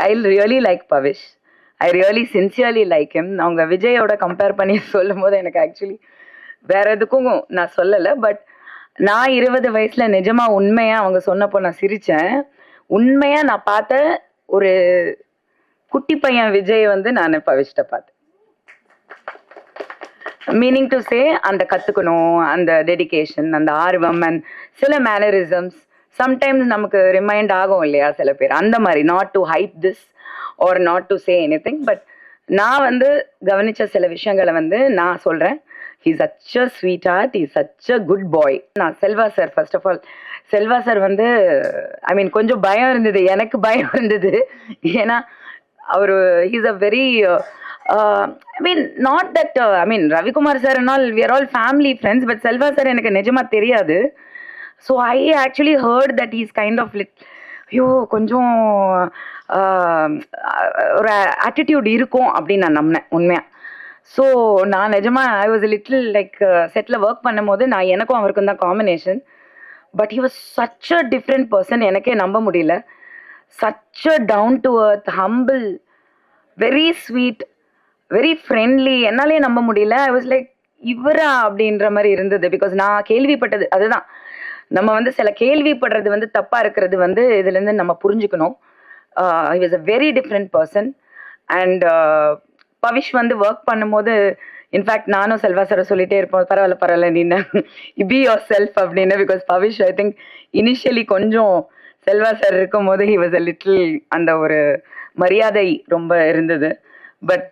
I really like Pavish. I really sincerely like him. அவங்க விஜயோட compare பண்ணி சொல்லும் போது எனக்கு ஆக்சுவலி வேற எதுக்கும் நான் சொல்லலை. பட் நான் 20 வயசுல நிஜமா உண்மையா அவங்க சொன்னப்போ நான் சிரிச்சேன். உண்மையா நான் பார்த்த ஒரு குட்டி பையன் விஜய் வந்து நான் பவிஷ்ட பார்த்தேன். மீனிங் டு சே அந்த கற்றுக்கணும், அந்த டெடிகேஷன், அந்த ஆர்வம் அண்ட் சில மேனரிசம்ஸ் சம்டைம்ஸ் நமக்கு ரிமைண்ட் ஆகும் இல்லையா சில பேர், அந்த மாதிரி. Not to hype this or not to say anything, but நான் வந்து கவனித்த சில விஷயங்களை வந்து நான் சொல்கிறேன். He such a sweetheart, he such a good boy. நான் Selva sir, first of all Selva sir வந்து ஐ மீன் கொஞ்சம் பயம் இருந்தது, எனக்கு பயம் இருந்தது. ஏன்னா அவர் he's a very I mean, not that, I mean, Ravikumar sir and all, we are all family friends, but Selva sir எனக்கு நிஜமா தெரியாது. So I actually heard that he's kind of ஐயோ கொஞ்சம் ஒரு ஆட்டிடியூட் இருக்கும் அப்படின்னு நான் நம்பினேன் உண்மையா. ஸோ நான் நிஜமா I was little like settle work பண்ணும் போது நான் எனக்கும் அவருக்கும் தான் combination. But he was such a different person, எனக்கே நம்ப முடியல. Such a down to earth, humble, very sweet, very friendly. என்னாலே நம்ப முடியல. ஐ வாஸ் லைக் இவரா அப்படின்ற மாதிரி இருந்தது. பிகாஸ் நான் கேள்விப்பட்டது அதுதான். நம்ம வந்து சில கேள்விப்படுறது வந்து தப்பா இருக்கிறது வந்து இதுலேருந்து நம்ம புரிஞ்சுக்கணும். I was a very different person. And Pavish வந்து ஒர்க் பண்ணும்போது இன்ஃபேக்ட் நானும் செல்வா சாரை சொல்லிட்டே இருப்போம், பரவாயில்ல பரவாயில்ல நீ பி யோர் செல்ஃப் அப்படின்னு. Because Pavish I think initially கொஞ்சம் செல்வா சார் இருக்கும் போது ஹி வாஸ் அ லிட்டில் அந்த ஒரு மரியாதை ரொம்ப இருந்தது. But